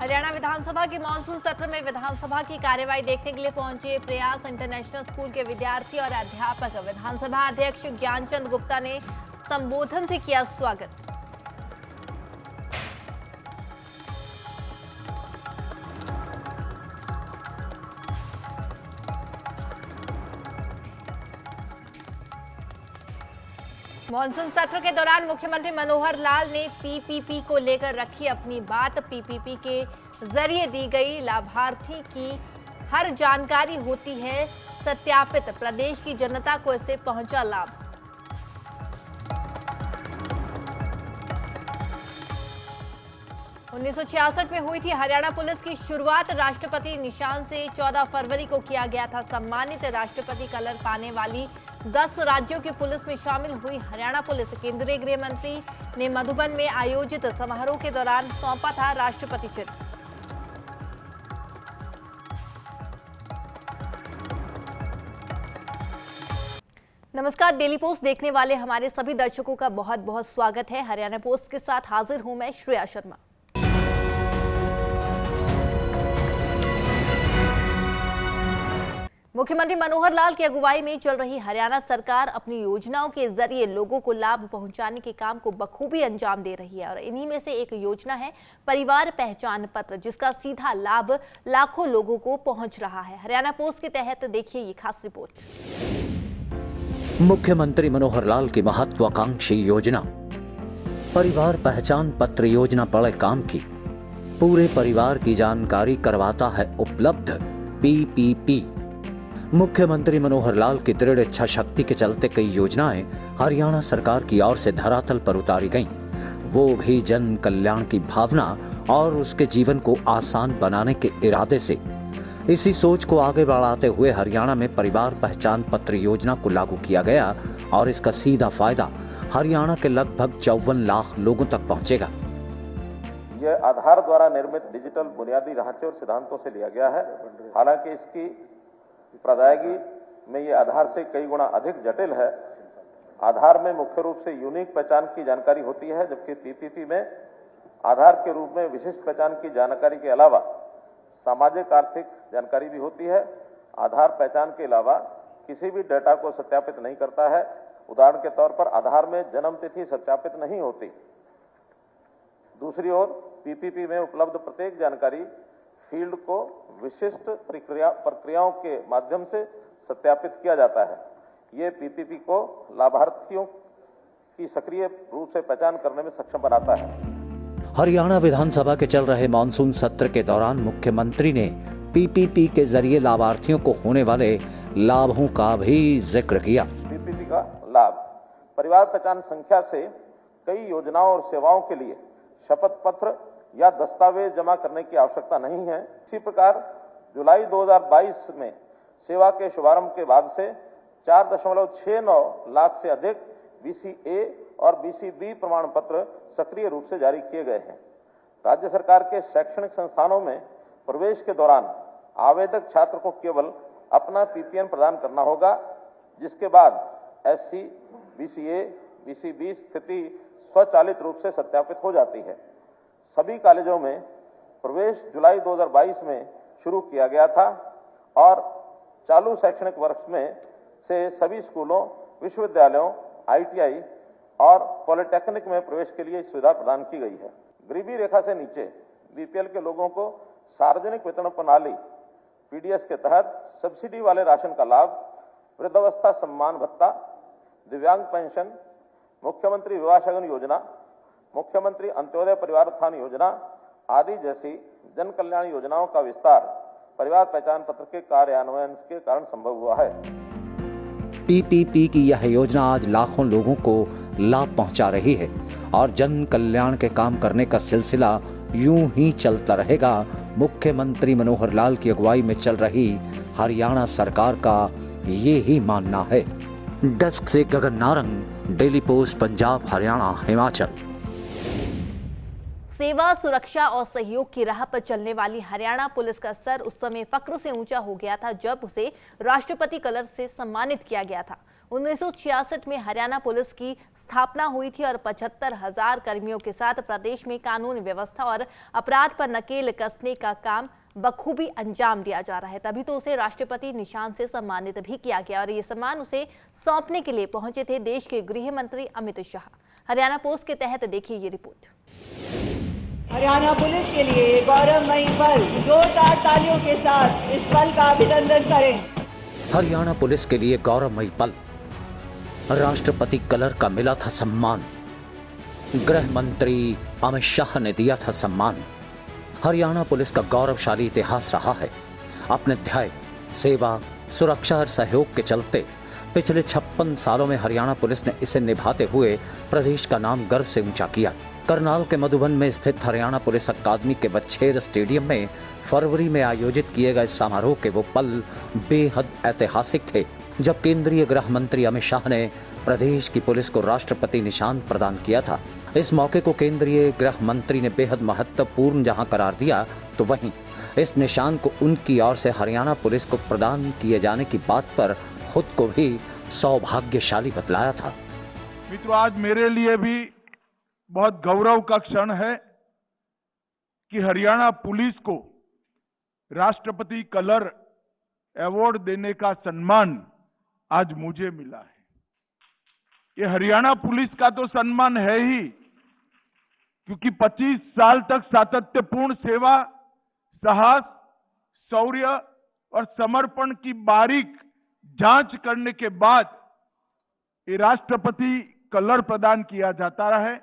हरियाणा विधानसभा के मानसून सत्र में विधानसभा की कार्यवाही देखने के लिए पहुंचे प्रयास इंटरनेशनल स्कूल के विद्यार्थी और अध्यापक। विधानसभा अध्यक्ष ज्ञानचंद गुप्ता ने संबोधन से किया स्वागत। मानसून सत्र के दौरान मुख्यमंत्री मनोहर लाल ने पीपीपी को लेकर रखी अपनी बात। पीपीपी के जरिए दी गई लाभार्थी की हर जानकारी होती है सत्यापित। प्रदेश की जनता को इससे पहुंचा लाभ। उन्नीस में हुई थी हरियाणा पुलिस की शुरुआत। राष्ट्रपति निशान से 14 फरवरी को किया गया था सम्मानित। राष्ट्रपति कलर पाने वाली 10 राज्यों की पुलिस में शामिल हुई हरियाणा पुलिस। केंद्रीय गृह मंत्री ने मधुबन में आयोजित समारोह के दौरान सौंपा था राष्ट्रपति चिन्ह। नमस्कार, डेली पोस्ट देखने वाले हमारे सभी दर्शकों का बहुत बहुत स्वागत है। हरियाणा पोस्ट के साथ हाजिर हूं मैं श्रेया शर्मा। मुख्यमंत्री मनोहर लाल की अगुवाई में चल रही हरियाणा सरकार अपनी योजनाओं के जरिए लोगों को लाभ पहुंचाने के काम को बखूबी अंजाम दे रही है और इन्हीं में से एक योजना है परिवार पहचान पत्र, जिसका सीधा लाभ लाखों लोगों को पहुंच रहा है। हरियाणा पोस्ट के तहत देखिए ये खास रिपोर्ट। मुख्यमंत्री मनोहर लाल की महत्वाकांक्षी योजना परिवार पहचान पत्र योजना बड़े काम की। पूरे परिवार की जानकारी करवाता है उपलब्ध पीपीपी। मुख्यमंत्री मनोहर लाल की दृढ़ इच्छा शक्ति के चलते कई योजनाएं हरियाणा सरकार की ओर से धरातल पर उतारी गईं, वो भी जन कल्याण की भावना और उसके जीवन को आसान बनाने के इरादे से। इसी सोच को आगे बढ़ाते हुए हरियाणा में परिवार पहचान पत्र योजना को लागू किया गया और इसका सीधा फायदा हरियाणा के लगभग 54 लाख लोगों तक पहुंचेगा। यह आधार द्वारा निर्मित डिजिटल बुनियादी ढांचे और सिद्धांतों से लिया गया है। हालांकि इसकी प्रदायगी में ये आधार से कई गुना अधिक जटिल है। आधार में मुख्य रूप से यूनिक पहचान की जानकारी होती है, जबकि पीपीपी में आधार के रूप में विशिष्ट पहचान की जानकारी के अलावा सामाजिक आर्थिक जानकारी भी होती है। आधार पहचान के अलावा किसी भी डेटा को सत्यापित नहीं करता है। उदाहरण के तौर पर आधार में जन्म तिथि सत्यापित नहीं होती। दूसरी ओर पीपीपी में उपलब्ध प्रत्येक जानकारी फील्ड को विशिष्ट प्रक्रियाओं के माध्यम से सत्यापित किया जाता है। ये पीपीपी को लाभार्थियों की सक्रिय रूप से पहचान करने में सक्षम बनाता है। हरियाणा विधानसभा के चल रहे मानसून सत्र के दौरान मुख्यमंत्री ने पीपीपी के जरिए लाभार्थियों को होने वाले लाभों का भी जिक्र किया। पीपीपी का लाभ परिवार पहचान संख्या से कई योजनाओं और सेवाओं के लिए शपथ पत्र या दस्तावेज जमा करने की आवश्यकता नहीं है। इसी प्रकार जुलाई 2022 में सेवा के शुभारंभ के बाद से 4.69 लाख से अधिक बीसीए और बीसीबी प्रमाण पत्र सक्रिय रूप से जारी किए गए हैं। राज्य सरकार के शैक्षणिक संस्थानों में प्रवेश के दौरान आवेदक छात्र को केवल अपना पीपीएन प्रदान करना होगा, जिसके बाद एससी, बीसीए, बीसीबी स्थिति स्वचालित रूप से सत्यापित हो जाती है। सभी कॉलेजों में प्रवेश जुलाई 2022 में शुरू किया गया था और चालू शैक्षणिक वर्ष में से सभी स्कूलों, विश्वविद्यालयों, आईटीआई और पॉलिटेक्निक में प्रवेश के लिए सुविधा प्रदान की गई है। गरीबी रेखा से नीचे बीपीएल के लोगों को सार्वजनिक वितरण प्रणाली पीडीएस के तहत सब्सिडी वाले राशन का लाभ, वृद्धावस्था सम्मान भत्ता, दिव्यांग पेंशन, मुख्यमंत्री विवाह शगन योजना, मुख्यमंत्री अंत्योदय परिवार उत्थान योजना आदि जैसी जन कल्याण योजनाओं का विस्तार परिवार पहचान पत्र के कार्यान्वयन के कारण संभव हुआ है। पीपीपी की यह योजना आज लाखों लोगों को लाभ पहुंचा रही है और जन कल्याण के काम करने का सिलसिला यूं ही चलता रहेगा। मुख्यमंत्री मनोहर लाल की अगुवाई में चल रही हरियाणा सरकार का ये ही मानना है। डेस्क से गगन नारंग, डेली पोस्ट पंजाब, हरियाणा, हिमाचल। सेवा, सुरक्षा और सहयोग की राह पर चलने वाली हरियाणा पुलिस का सर उस समय फक्र से ऊंचा हो गया था जब उसे राष्ट्रपति कलर से सम्मानित किया गया था। 1966 में हरियाणा पुलिस की स्थापना हुई थी और 75,000 कर्मियों के साथ प्रदेश में कानून व्यवस्था और अपराध पर नकेल कसने का काम बखूबी अंजाम दिया जा रहा है। तभी तो उसे राष्ट्रपति निशान से सम्मानित भी किया गया और ये सम्मान उसे सौंपने के लिए पहुंचे थे देश के गृह मंत्री अमित शाह। हरियाणा पोस्ट के तहत देखिए ये रिपोर्ट। हरियाणा पुलिस के लिए गौरवमयी पल, जोरदार तालियों के साथ इस पल का अभिनंदन करें। हरियाणा पुलिस के लिए गौरवमयी पल, राष्ट्रपति कलर का मिला था सम्मान, गृह मंत्री अमित शाह ने दिया था सम्मान। हरियाणा पुलिस का गौरवशाली इतिहास रहा है। अपने ध्येय, सेवा, सुरक्षा और सहयोग के चलते पिछले 56 सालों में हरियाणा पुलिस ने इसे निभाते हुए प्रदेश का नाम गर्व से ऊंचा किया। करनाल के मधुबन में स्थित हरियाणा पुलिस अकादमी के वच्छेर स्टेडियम में फरवरी में आयोजित किए गए समारोह के वो पल बेहद ऐतिहासिक थे, जब केंद्रीय गृह मंत्री अमित शाह ने प्रदेश की पुलिस को राष्ट्रपति निशान प्रदान किया था। इस मौके को केंद्रीय गृह मंत्री ने बेहद महत्वपूर्ण जहां करार दिया, तो वहीं इस निशान को उनकी ओर से हरियाणा पुलिस को प्रदान किए जाने की बात पर खुद को भी सौभाग्यशाली बतलाया था। मित्रों, आज मेरे लिए भी बहुत गौरव का क्षण है कि हरियाणा पुलिस को राष्ट्रपति कलर अवार्ड देने का सम्मान आज मुझे मिला है। ये हरियाणा पुलिस का तो सम्मान है ही, क्योंकि 25 साल तक सातत्यपूर्ण सेवा, साहस, शौर्य और समर्पण की बारीक जांच करने के बाद ये राष्ट्रपति कलर प्रदान किया जाता है।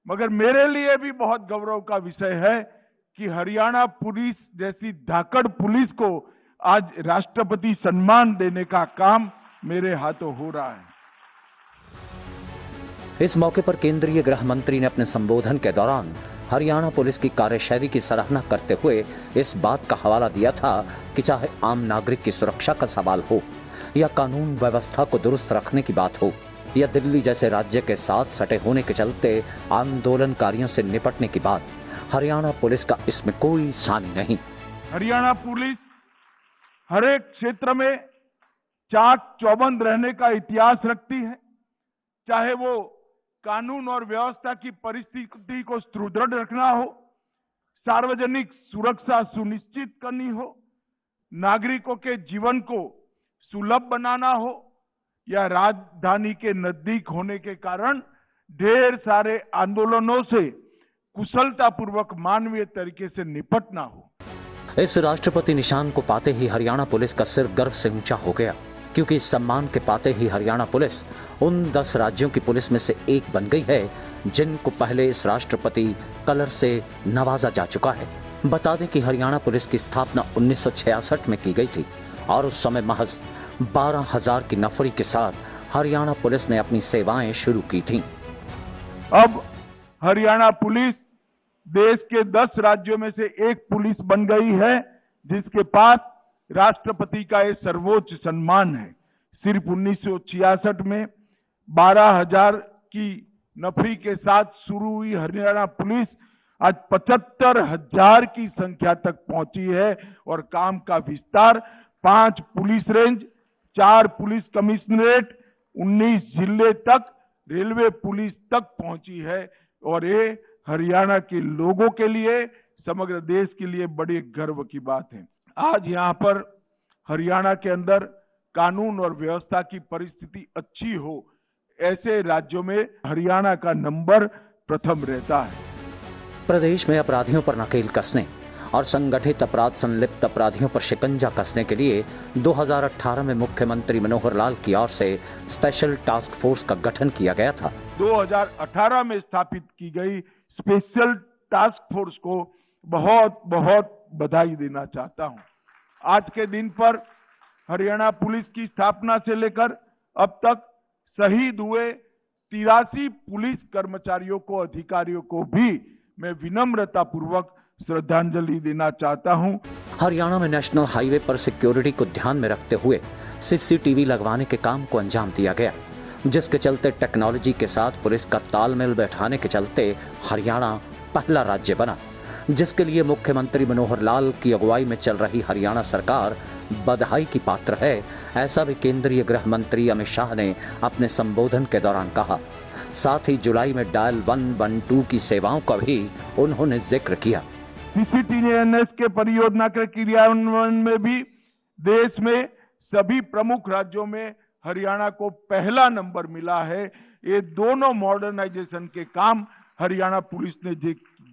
मगर मेरे लिए भी बहुत गौरव का विषय है कि हरियाणा पुलिस जैसी धाकड़ पुलिस को आज राष्ट्रपति सम्मान देने का काम मेरे हाथों हो रहा है। इस मौके पर केंद्रीय गृह मंत्री ने अपने संबोधन के दौरान हरियाणा पुलिस की कार्यशैली की सराहना करते हुए इस बात का हवाला दिया था कि चाहे आम नागरिक की सुरक्षा का सवाल हो या कानून व्यवस्था को दुरुस्त रखने की बात हो या दिल्ली जैसे राज्य के साथ सटे होने के चलते आंदोलनकारियों से निपटने की बात, हरियाणा पुलिस का इसमें कोई सानी नहीं। हरियाणा पुलिस हर एक क्षेत्र में चाक चौबंद रहने का इतिहास रखती है, चाहे वो कानून और व्यवस्था की परिस्थिति को सुदृढ़ रखना हो, सार्वजनिक सुरक्षा सुनिश्चित करनी हो, नागरिकों के जीवन को सुलभ बनाना हो या राजधानी के नजदीक होने के कारण ढेर सारे आंदोलनों से कुशलतापूर्वक मानवीय तरीके से निपटना हो। इस राष्ट्रपति निशान को पाते ही हरियाणा पुलिस का सिर गर्व से ऊंचा हो गया, क्योंकि इस सम्मान के पाते ही हरियाणा पुलिस उन 10 राज्यों की पुलिस में से एक बन गई है जिनको पहले इस राष्ट्रपति कलर से नवाजा जा चुका है। बता दें कि हरियाणा पुलिस की स्थापना 1966 में की गई थी और उस समय महज 12,000 की नफरी के साथ हरियाणा पुलिस ने अपनी सेवाएं शुरू की थीं। अब हरियाणा पुलिस देश के 10 राज्यों में से एक पुलिस बन गई है जिसके पास राष्ट्रपति का ये सर्वोच्च सम्मान है। सिर्फ 1966 में 12,000 की नफरी के साथ शुरू हुई हरियाणा पुलिस आज 75,000 की संख्या तक पहुंची है और काम का विस्तार 5 पुलिस रेंज, 4 पुलिस कमिश्नरेट, 19 जिले तक, रेलवे पुलिस तक पहुंची है और ये हरियाणा के लोगों के लिए, समग्र देश के लिए बड़े गर्व की बात है। आज यहाँ पर हरियाणा के अंदर कानून और व्यवस्था की परिस्थिति अच्छी हो, ऐसे राज्यों में हरियाणा का नंबर प्रथम रहता है। प्रदेश में अपराधियों पर नकेल कसने और संगठित अपराध संलिप्त अपराधियों पर शिकंजा कसने के लिए 2018 में मुख्यमंत्री मनोहर लाल की ओर से स्पेशल टास्क फोर्स का गठन किया गया था। 2018 में स्थापित की गई स्पेशल टास्क फोर्स को बहुत बहुत बधाई देना चाहता हूं। आज के दिन पर हरियाणा पुलिस की स्थापना से लेकर अब तक शहीद हुए 83 पुलिस कर्मचारियों को, अधिकारियों को भी मैं विनम्रता पूर्वक श्रद्धांजलि देना चाहता हूं। हरियाणा में नेशनल हाईवे पर सिक्योरिटी को ध्यान में रखते हुए सीसीटीवी लगवाने के काम को अंजाम दिया गया, जिसके चलते टेक्नोलॉजी के साथ पुलिस का तालमेल बैठाने के चलते हरियाणा पहला राज्य बना, जिसके लिए मुख्यमंत्री मनोहर लाल की अगुवाई में चल रही हरियाणा सरकार बधाई की पात्र है, ऐसा भी केंद्रीय गृह मंत्री अमित शाह ने अपने संबोधन के दौरान कहा। साथ ही जुलाई में डायल 112 की सेवाओं का भी उन्होंने जिक्र किया। CCTV के परियोजना के क्रियान्वयन में भी देश में सभी प्रमुख राज्यों में हरियाणा को पहला नंबर मिला है। ये दोनों मॉडर्नाइजेशन के काम हरियाणा पुलिस ने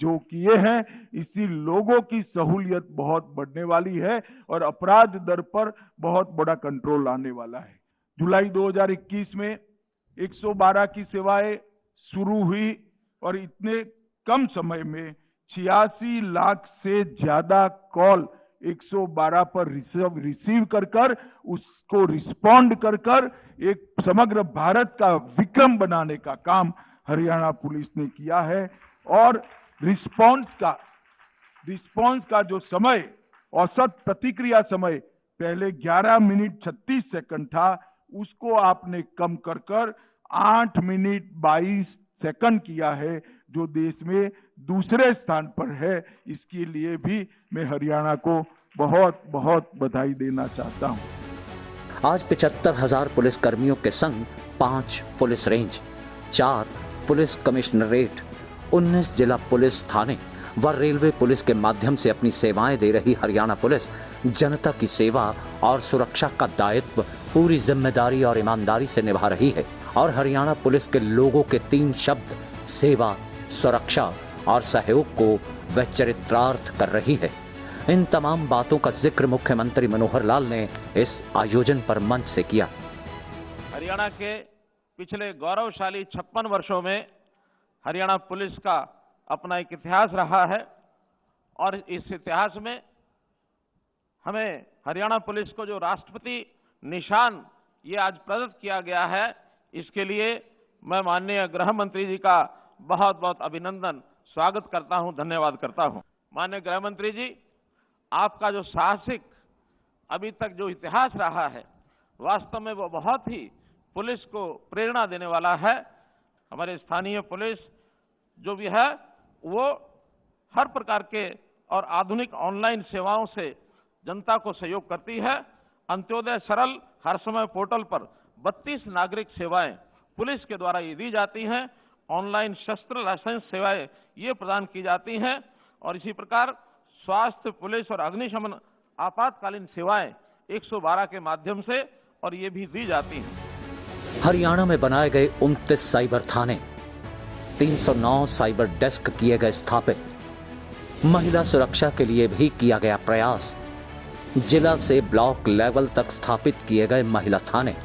जो किए हैं, इससे लोगों की सहूलियत बहुत बढ़ने वाली है और अपराध दर पर बहुत बड़ा कंट्रोल आने वाला है। जुलाई 2021 में 112 की सेवाएं शुरू हुई और इतने कम समय में 86 लाख से ज्यादा कॉल 112 पर रिसीव कर उसको रिस्पॉन्ड कर एक समग्र भारत का विक्रम बनाने का काम हरियाणा पुलिस ने किया है। और रिस्पॉन्स का जो समय, औसत प्रतिक्रिया समय पहले 11 मिनट 36 सेकंड था, उसको आपने कम कर 8 मिनट 22 सेकंड किया है, जो देश में दूसरे स्थान पर है। इसके लिए भी मैं हरियाणा को बहुत बहुत बधाई देना चाहता हूं। आज 75,000 पुलिस कर्मियों के संग 5 पुलिस रेंज, 4 पुलिस कमिश्नरेट, 19 जिला पुलिस थाने व रेलवे पुलिस के माध्यम से अपनी सेवाएं दे रही हरियाणा पुलिस जनता की सेवा और सुरक्षा का दायित्व पूरी जिम्मेदारी और ईमानदारी से निभा रही है। और हरियाणा पुलिस के लोगों के 3 शब्द सेवा, सुरक्षा और सहयोग को वह चरितार्थ कर रही है। इन तमाम बातों का जिक्र मुख्यमंत्री मनोहर लाल ने इस आयोजन पर मंच से किया। हरियाणा के पिछले गौरवशाली 56 वर्षों में हरियाणा पुलिस का अपना एक इतिहास रहा है और इस इतिहास में हमें हरियाणा पुलिस को जो राष्ट्रपति निशान ये आज प्रदत्त किया गया है, इसके लिए मैं माननीय गृह मंत्री जी का बहुत बहुत अभिनंदन, स्वागत करता हूं, धन्यवाद करता हूं। माननीय गृह मंत्री जी, आपका जो साहसिक अभी तक जो इतिहास रहा है, वास्तव में वो बहुत ही पुलिस को प्रेरणा देने वाला है। हमारे स्थानीय पुलिस जो भी है वो हर प्रकार के और आधुनिक ऑनलाइन सेवाओं से जनता को सहयोग करती है। अंत्योदय सरल हर समय पोर्टल पर 32 नागरिक सेवाएं पुलिस के द्वारा ये दी जाती हैं। ऑनलाइन शस्त्र लाइसेंस सेवाएं ये प्रदान की जाती हैं और इसी प्रकार स्वास्थ्य, पुलिस और अग्निशमन आपातकालीन सेवाएं 112 के माध्यम से और ये भी दी जाती हैं। हरियाणा में बनाए गए 29 साइबर थाने, 309 साइबर डेस्क किए गए स्थापित, महिला सुरक्षा के लिए भी किया गया प्रयास, जिला से ब्लॉक लेवल तक स्थापित किए गए महिला थाने।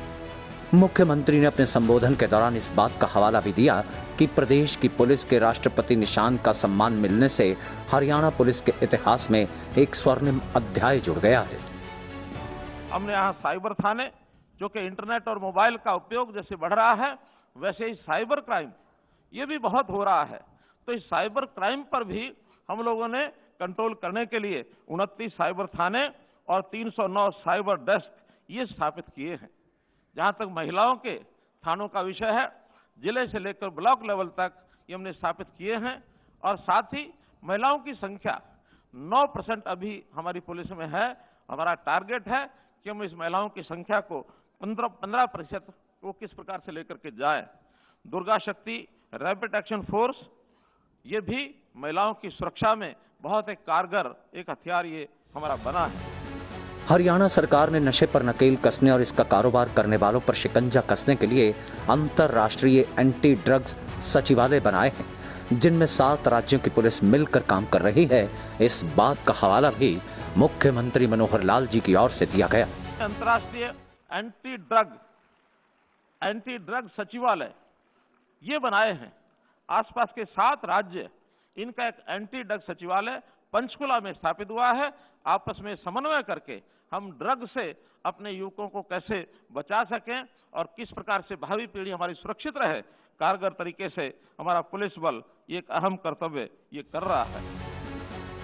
मुख्यमंत्री ने अपने संबोधन के दौरान इस बात का हवाला भी दिया कि प्रदेश की पुलिस के राष्ट्रपति निशान का सम्मान मिलने से हरियाणा पुलिस के इतिहास में एक स्वर्णिम अध्याय जुड़ गया है। हमने यहाँ साइबर थाने, जो कि इंटरनेट और मोबाइल का उपयोग जैसे बढ़ रहा है, वैसे ही साइबर क्राइम ये भी बहुत हो रहा है। तो इस साइबर क्राइम पर भी हम लोगों ने कंट्रोल करने के लिए 29 साइबर थाने और 309 साइबर डेस्क ये स्थापित किए हैं। जहां तक महिलाओं के थानों का विषय है, जिले से लेकर ब्लॉक लेवल तक ये हमने स्थापित किए हैं और साथ ही महिलाओं की संख्या 9% अभी हमारी पुलिस में है। हमारा टारगेट है कि हम इस महिलाओं की संख्या को 15% को किस प्रकार से लेकर के जाएं। दुर्गा शक्ति रैपिड एक्शन फोर्स ये भी महिलाओं की सुरक्षा में बहुत एक कारगर एक हथियार ये हमारा बना है। हरियाणा सरकार ने नशे पर नकेल कसने और इसका कारोबार करने वालों पर शिकंजा कसने के लिए अंतर्राष्ट्रीय एंटी ड्रग्स सचिवालय बनाए हैं, जिनमें 7 राज्यों की पुलिस मिलकर काम कर रही है। इस बात का हवाला भी मुख्यमंत्री मनोहर लाल जी की ओर से दिया गया। अंतर्राष्ट्रीय एंटी ड्रग सचिवालय ये बनाए हैं। आसपास के 7 राज्य, इनका एक एंटी ड्रग सचिवालय पंचकुला में स्थापित हुआ है। आपस में समन्वय करके हम ड्रग से अपने युवकों को कैसे बचा सकें और किस प्रकार से भावी पीढ़ी हमारी सुरक्षित रहे, कारगर तरीके से हमारा पुलिस बल ये एक अहम कर्तव्य ये कर रहा है।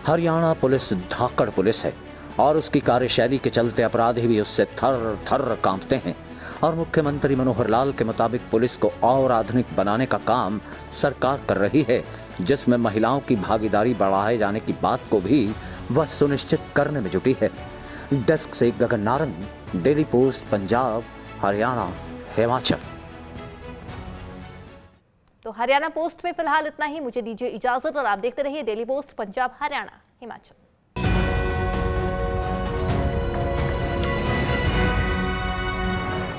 हरियाणा पुलिस धाकड़ पुलिस है और उसकी कार्यशैली के चलते अपराधी भी उससे थर थर कांपते हैं। और मुख्यमंत्री मनोहर लाल के मुताबिक पुलिस को और आधुनिक बनाने का काम सरकार कर रही है, जिसमें महिलाओं की भागीदारी बढ़ाए जाने की बात को भी वह सुनिश्चित करने में जुटी है। डेस्क से गगन नारंग, डेली पोस्ट पंजाब, हरियाणा, हिमाचल। तो हरियाणा पोस्ट में फिलहाल इतना ही। मुझे दीजिए इजाजत और आप देखते रहिए डेली पोस्ट पंजाब, हरियाणा, हिमाचल।